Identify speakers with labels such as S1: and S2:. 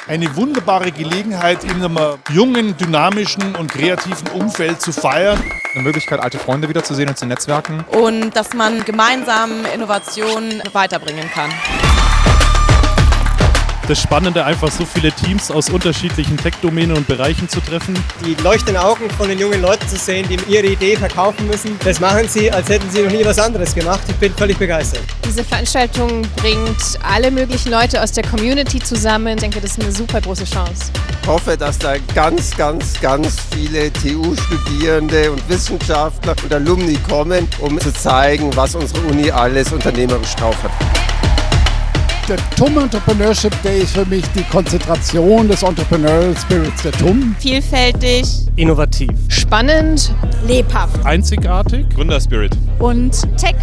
S1: Eine wunderbare Gelegenheit, in einem jungen, dynamischen und kreativen Umfeld zu feiern.
S2: Eine Möglichkeit, alte Freunde wiederzusehen und zu netzwerken.
S3: Und dass man gemeinsam Innovationen weiterbringen kann.
S4: Das Spannende, einfach so viele Teams aus unterschiedlichen Tech-Domänen und Bereichen zu treffen.
S5: Die leuchtenden Augen von den jungen Leuten zu sehen, die ihre Idee verkaufen müssen, das machen sie, als hätten sie noch nie was anderes gemacht. Ich bin völlig begeistert.
S6: Diese Veranstaltung bringt alle möglichen Leute aus der Community zusammen. Ich denke, das ist eine super große Chance.
S7: Ich hoffe, dass da ganz viele TU-Studierende und Wissenschaftler und Alumni kommen, um zu zeigen, was unsere Uni alles unternehmerisch drauf hat.
S8: Der TUM Entrepreneurship Day ist für mich die Konzentration des Entrepreneurial Spirits der TUM.
S3: Vielfältig,
S5: Innovativ.
S6: Spannend,
S3: lebhaft
S4: Einzigartig.
S2: Gründerspirit.
S3: und Tech.